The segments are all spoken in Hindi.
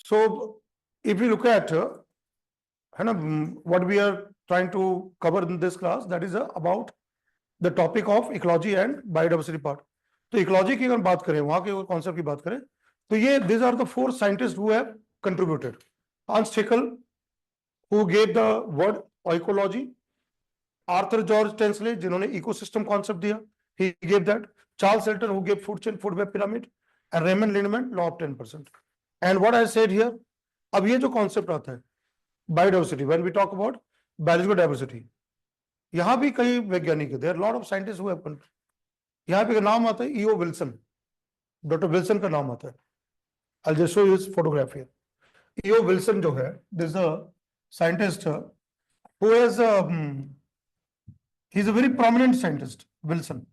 So if we look at what we are trying to cover in this class, that is about the topic of ecology and biodiversity part. तो इकोलॉजी की अगर बात करें, वहां के कॉन्सेप्ट की बात करें, तो ये these are the four scientists who have contributed. Hans Haeckel, who gave the word ecology. Arthur George Tensley, जिन्होंने इकोसिस्टम कॉन्सेप्ट दिया, he gave that. Charles Elton, who gave food chain, food web pyramid, and Raymond Lindemann, law of 10%. And what I said here, अब ये जो कॉन्सेप्ट आता है biodiversity, when we talk about biological diversity, यहाँ भी कई वैज्ञानिक है, there are lot of scientist who have, यहाँ पे नाम आता है ईओ विल्सन, डॉक्टर विल्सन का नाम आता है। I will just show you his photograph here. EO Wilson जो है, this is a scientist who has he is a very prominent scientist, Wilson.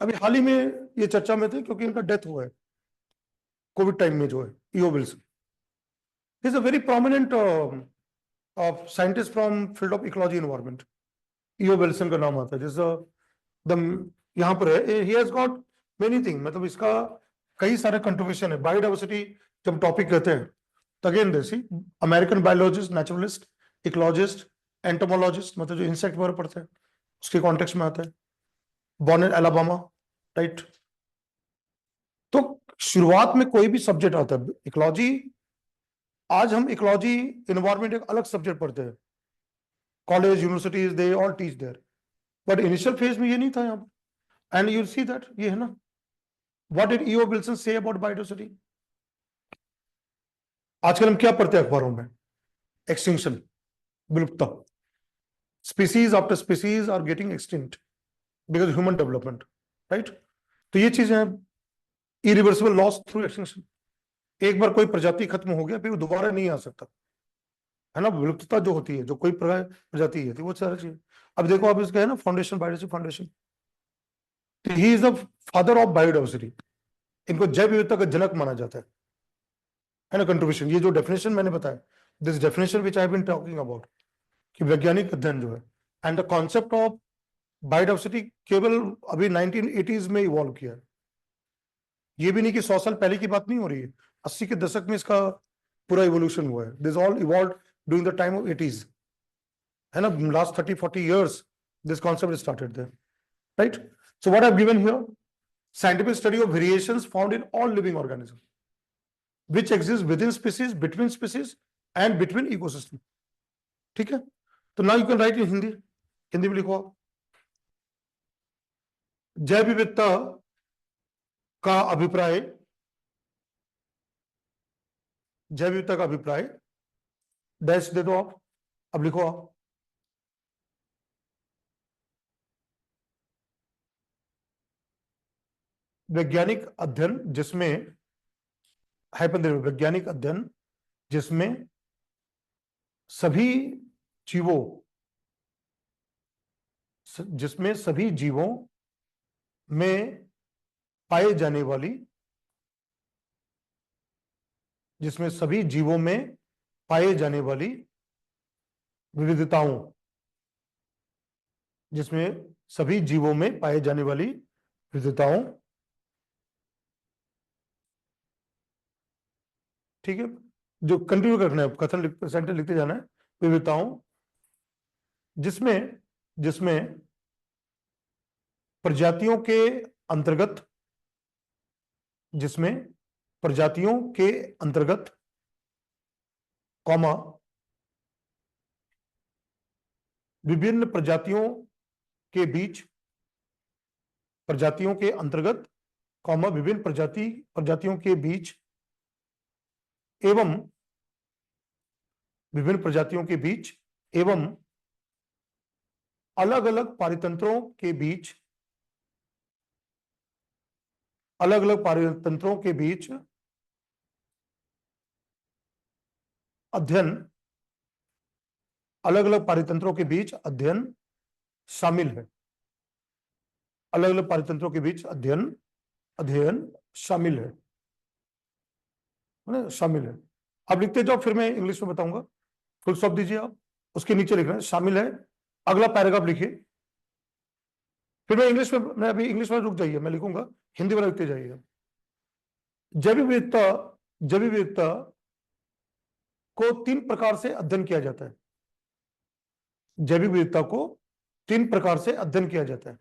अभी हाल ही में ये चर्चा में थे क्योंकि इनका डेथ हुआ है कोविड टाइम में, जो है EO Wilson. He is a very prominent scientist from field of ecology environment. EO Wilson का नाम आता है, जिस यहाँ पर है, he has got many thing, मतलब इसका कई सारे कंट्रीब्यूशन है। बायोडाइवर्सिटी जब टॉपिक कहते हैं तो अगेन देसी American biologist, naturalist, ecologist, entomologist, मतलब जो इंसेक्ट वगैरह पढ़ते हैं उसके कॉन्टेक्स्ट में आता है, बॉर्न इन अलाबामा, राइट। तो शुरुआत में कोई भी सब्जेक्ट आता है इकोलॉजी, आज हम इकोलॉजी एनवायरनमेंट एक अलग सब्जेक्ट पढ़ते हैं, college, universities, they all teach there, but initial phase में ये नहीं था यहाँ पर। एंड यू सी दैट ये है ना, what did E O Wilson say about biodiversity. आजकल हम क्या पढ़ते हैं अखबारों में, एक्सटिंक्शन, विलुप्तता, species after species are getting extinct because human development, right. तो ये चीजें इरिवर्सिबल लॉस थ्रू एक्सटिंक्शन। एक बार कोई प्रजाति खत्म हो गया फिर वो दोबारा नहीं आ सकता, है ना। विलुप्तता जो होती है, जो कोई प्रजाति है, वो सारी चीज। अब देखो, अब इसका है ना foundation, biodiversity foundation, he is the father of biodiversity. इनको जैव विविधता का जनक माना जाता है ना। कंट्रीब्यूशन, ये जो डेफिनेशन मैंने बताया, this definition which I have been talking about, कि वैज्ञानिक अध्ययन जो है, and the concept of biodiversity केवल अभी 1980s में इवॉल्व किया है। ये भी नहीं कि 100 साल पहले की बात नहीं हो रही है, 80 के दशक में इसका पूरा इवोल्यूशन हुआ है। This all evolve during the time of 80s, है ना। Last 30-40 years this concept started there, right? So what I've given here, scientific study of variations found in all living organisms which exist within species, between species and between ecosystem. ठीक है, तो now you can write in Hindi, Hindi में लिखो, जैव विविधता का अभिप्राय, जैव विविधता का अभिप्राय, डैश दे दो आप, अब लिखो आप, वैज्ञानिक अध्ययन जिसमें, वैज्ञानिक अध्ययन जिसमें सभी जीवों, जिसमें सभी जीवों में पाए जाने वाली, जिसमें सभी जीवों में पाए जाने वाली विविधताओं, जिसमें सभी जीवों में पाए जाने वाली विविधताओं, ठीक है, जो कंटिन्यू करना है, कथन सेंटेंस लिखते जाना है, विविधताओं जिसमें, जिसमें प्रजातियों के अंतर्गत, जिसमें प्रजातियों के अंतर्गत, कॉमा, विभिन्न प्रजातियों के बीच, प्रजातियों के अंतर्गत, कॉमा, विभिन्न प्रजातियों के बीच, एवं विभिन्न प्रजातियों के बीच, एवं अलग अलग पारितंत्रों के बीच, अलग अलग पारितंत्रों के बीच अध्ययन, अलग अलग पारितंत्रों के बीच अध्ययन शामिल है, अलग अलग पारितंत्रों के बीच अध्ययन, अध्ययन शामिल है, शामिल है। अब लिखते जाओ, फिर मैं इंग्लिश में बताऊंगा, फुल स्टॉप दीजिए आप, उसके नीचे लिख रहे हैं शामिल है। अगला पैराग्राफ लिखिए, फिर मैं इंग्लिश में, मैं अभी इंग्लिश में रुक जाइए, मैं लिखूंगा, हिंदी वाला लिखते जाइए। जैविक विविधता, जैविक विविधता को 3 प्रकार से अध्ययन किया जाता है। जैविक विविधता को 3 प्रकार से अध्ययन किया जाता है।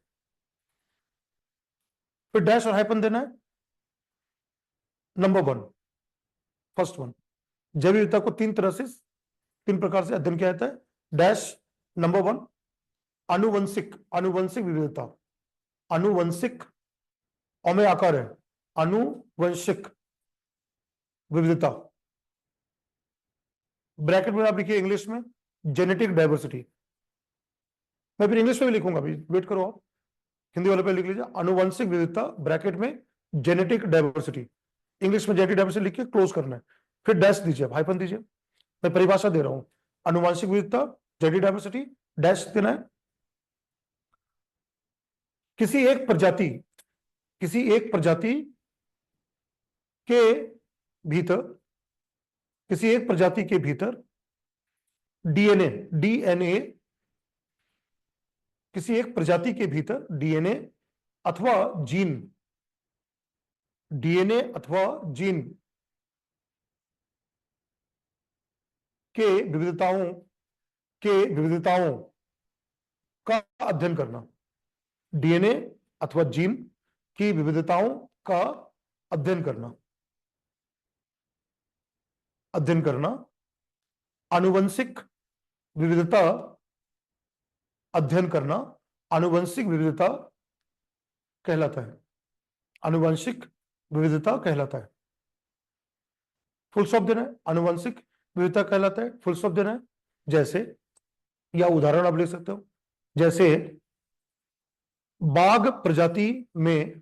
फिर डैश और हाइपन देना है। नंबर 1, फर्स्ट वन, जैविक विविधता को 3 प्रकार से अध्ययन किया जाता है। डैश, नंबर 1, आनुवंशिक, आनुवंशिक विविधता, आनुवंशिक, में आकार है, आनुवंशिक विविधता, ब्रैकेट में आप लिखिए इंग्लिश में जेनेटिक डाइवर्सिटी। मैं फिर इंग्लिश में भी लिखूंगा, अभी वेट करो आप, हिंदी वाले पे लिख लीजिए, आनुवंशिक विविधता ब्रैकेट में जेनेटिक डाइवर्सिटी, इंग्लिश में जेनेटिक डाइवर्सिटी लिख के क्लोज करना है। फिर डैश दीजिए, हाइपन दीजिए, मैं परिभाषा दे रहा हूं, आनुवंशिक विविधता, जेनेटिक डाइवर्सिटी, डैश देना है। किसी एक प्रजाति, किसी एक प्रजाति के भीतर, किसी एक प्रजाति के भीतर डीएनए, डीएनए, किसी एक प्रजाति के भीतर डीएनए अथवा जीन, डीएनए अथवा जीन के विविधताओं, के विविधताओं का अध्ययन करना, डीएनए अथवा जीन की विविधताओं का अध्ययन करना, अध्ययन करना, आनुवंशिक विविधता, अध्ययन करना, आनुवंशिक विविधता कहलाता है, आनुवंशिक विविधता कहलाता है। फुल स्टॉप देना है, आनुवंशिक विविधता कहलाता है, फुल स्टॉप देना है। जैसे, या उदाहरण आप ले सकते हो, जैसे बाघ प्रजाति में,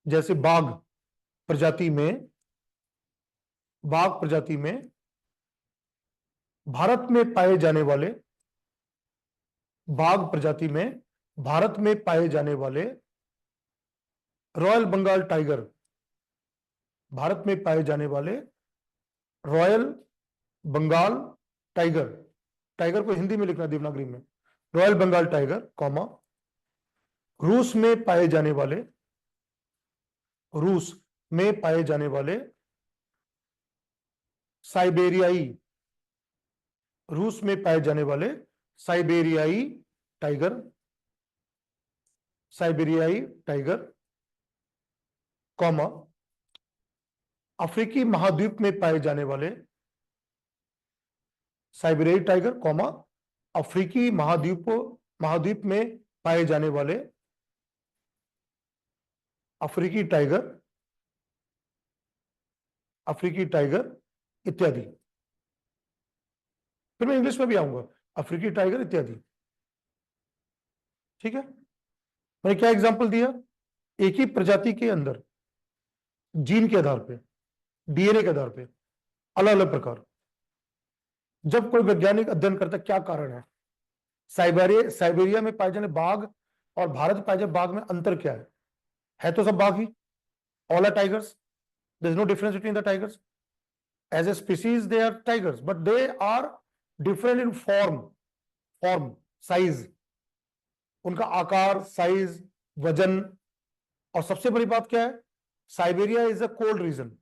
जैसे बाघ प्रजाति में, बाघ प्रजाति में भारत में पाए जाने वाले, बाघ प्रजाति में भारत में पाए जाने वाले रॉयल बंगाल टाइगर, भारत में पाए जाने वाले रॉयल बंगाल टाइगर, टाइगर को हिंदी में लिखना देवनागरी में, रॉयल बंगाल टाइगर, कॉमा, रूस में पाए जाने वाले, रूस में पाए जाने वाले साइबेरियाई, रूस में पाए जाने वाले साइबेरियाई टाइगर, साइबेरियाई टाइगर, कॉमा, अफ्रीकी महाद्वीप में पाए जाने वाले साइबेरियाई टाइगर, कॉमा, अफ्रीकी महाद्वीप में पाए जाने वाले अफ्रीकी टाइगर, अफ्रीकी टाइगर इत्यादि। फिर मैं इंग्लिश में भी आऊंगा, अफ्रीकी टाइगर इत्यादि। ठीक है, मैंने क्या एग्जांपल दिया, एक ही प्रजाति के अंदर जीन के आधार पे, डीएनए के आधार पे अलग अलग प्रकार। जब कोई वैज्ञानिक अध्ययन करता है क्या कारण है, साइबेरिया में पाए जाने बाघ और भारत में पाए जाने बाघ में अंतर क्या है तो सब बाघ ही, all are tigers, there is no difference between the tigers, as a species they are tigers, but they are different in form, size, उनका आकार, साइज, वजन। और सबसे बड़ी बात क्या है, Siberia is a cold region,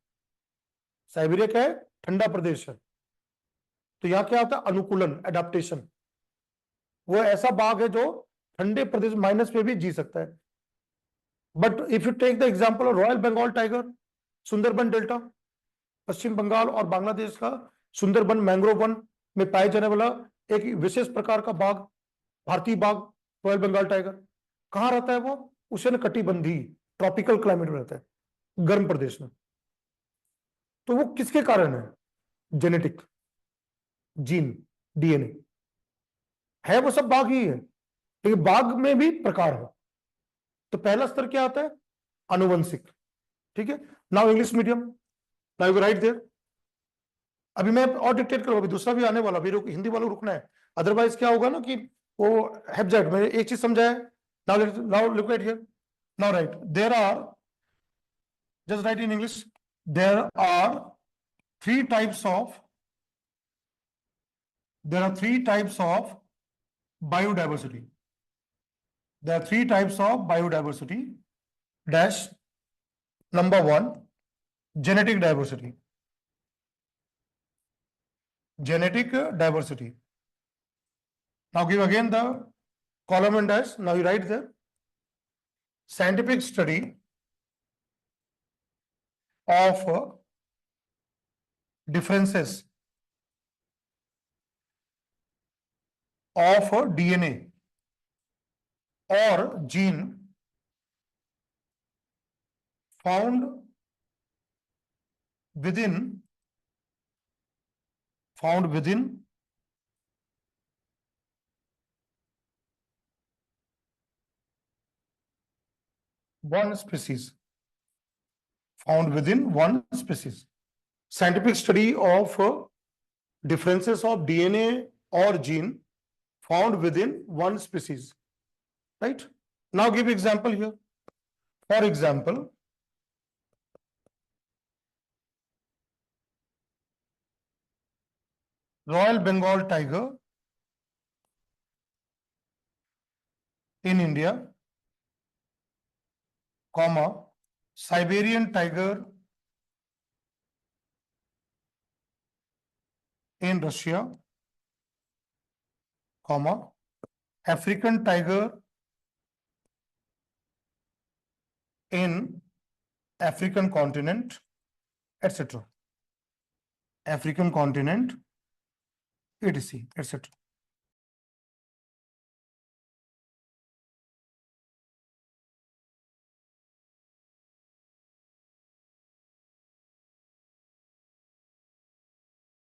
Siberia क्या है, ठंडा प्रदेश है, तो यहां क्या होता है, अनुकूलन, एडाप्टेशन। वो ऐसा बाघ है जो ठंडे प्रदेश माइनस पे भी जी सकता है। But if you take the example of royal Bengal tiger, Sundarban delta, Paschim Bangal और बांग्लादेश का सुंदरबन मैंग्रोव वन में पाए जाने वाला एक विशेष प्रकार का बाघ, भारतीय बाघ, रॉयल बंगाल टाइगर, कहां रहता है वो, उष्णकटिबंधीय ट्रॉपिकल क्लाइमेट में रहता है, गर्म प्रदेश में। तो वो किसके कारण है, जेनेटिक, जीन, डीएनए है, वो सब बाघ ही है, लेकिन बाघ में भी प्रकार है। तो पहला स्तर क्या आता है, आनुवंशिक। ठीक है, now English medium, now you write there. अभी मैं और डिक्टेट करूंगा, अभी दूसरा भी आने वाला, अभी हिंदी वालों रुकना है, अदरवाइज क्या होगा ना कि वो हेब्जेक्ट, मैंने एक चीज समझा है। Now look at here, now write, there are, just write in English, there are three types of, there are 3 types of biodiversity. There are three types of biodiversity. Dash number one, genetic diversity. Genetic diversity. Now give again the column and dash. Now you write there. Scientific study of differences of DNA or gene found within one species. Found within one species. Scientific study of differences of DNA or gene found within one species. Right? Now give example here. For example, Royal Bengal tiger in India, comma, Siberian tiger in Russia, comma, African tiger in African continent, etc. African continent, etc., etc.